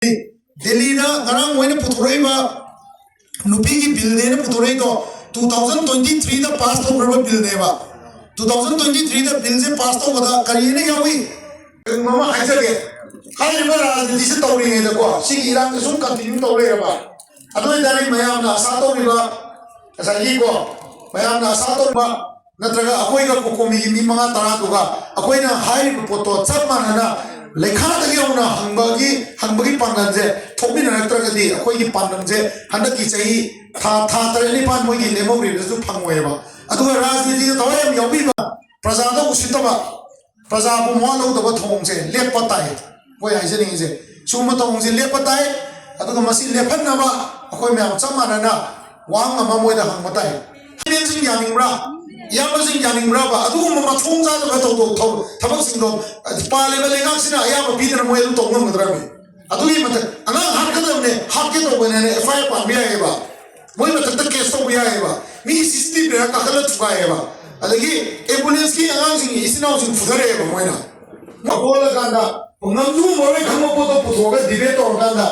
Delhi na ngarang moina puthoraiba nupi ki bill ne puthorai to 2023 da pass to graba bill ne ba 2023 da bill se pass to wada kari ne yawi mama haijage khai ba rajniti se tawri ne da ko si irang sum continue tawre ba adoi dai mayam na asa to ba asa gi ko mayam na asa to ba natraga akoi ga kokomi mi manga tara to ga akoi na hai poto chap manana lekha dagi ona hangbagi panganje thokmi na natraga di akoi gi pandamje handaki chahi tha tarani pan moi gi lemobri su phangwe ba aduga rajniti da tawai yobi ba praja da usita ba praja bu mo lo da ba thongje lepa tai koi ai jeni je suma thongje lepa tai aduga masi lephan na ba akoi me chamana na wang ama moi da hang matai nin sing yaning bra yang sing yaning bra ba aduga ma thongja da to thabak sing do pa le le ngak sina ya ba bidra moi lu tong ngam dra me adugi mat ana har ka ne har ke to bane ne fai pa mi ai ba moi mat ta ke so bi ai ba mi system ra ka khala chuka ai ba adagi ambulance ki angang sing isina sing fudare ba moi na ma bola kanda ngam ju mo re khamo po to pu ga debate or kanda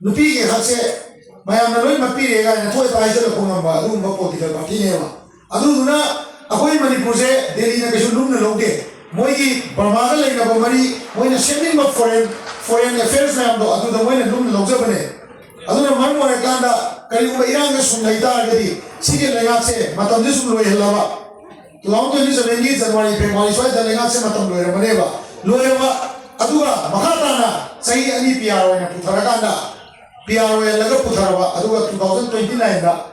nupi ke hase mayam na loi mapi re ga ne thoi pai se ko ngam ba ru ma po ti ga ki ne ba adu na akoi manipur se Delhi na kesu lum na logde moi ki Burma ga lai na ba mari moi na sending of foreign affairs na do adu da moi na lum na logja bane adu na man mo re kanda kali ko irang ga sum lai da ga di si ke lai ga se matam je sum loi hela ba 2017 January February swai da lai ga se matam loi ra bane ba loi ba adu ga makata na sahi ani PR na puthara kanda PR la ga puthara ba adu ga 2029 da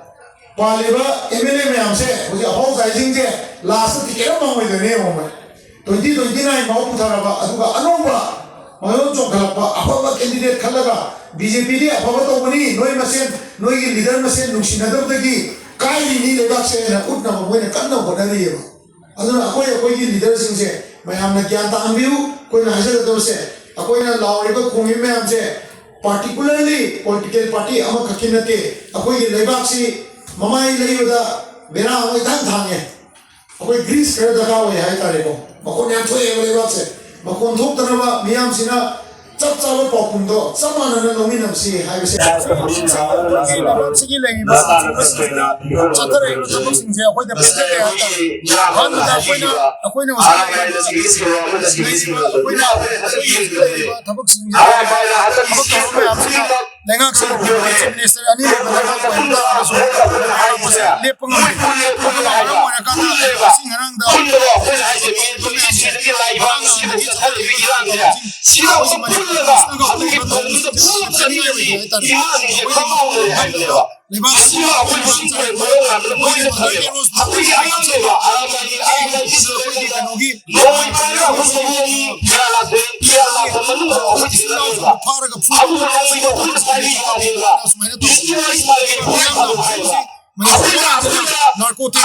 Paliba MLA में हमसे मुझे oppose icing जे last ticket मांगो इधर नहीं हो मैं 2029 Maui पुथा रहा अदुगा अनोबा मायो जोखलपा अफबा candidate खलगा BJP ने अफबा तो बनी नोई मसेन नोई की लीडर मसेन नुक्सिनदर तकी काय नी लेगा से ना उठना मोय ने कन्ना होनरी है अदुना अकोई की लीडर सिंह से मैं हमने ज्ञान तांबिउ कोई ना हजर दो से अकोई ना लावरिबा खुमी में हमसे particularly political party अमा खकिनते अकोई की लेबाक सी Mamai layoda bera awai dang thang ye akoi grease kare daga awai hai tare ko makon yang thoi awai ba se makon thok tana ba miyam sina chap chawa popum do samana na lomi nam si hai se sigi lengi ba chatare thok sing je akoi da pete ya han da akoi na thok sing je Lengak sih, minister ani lepung singarang dah. Narkotik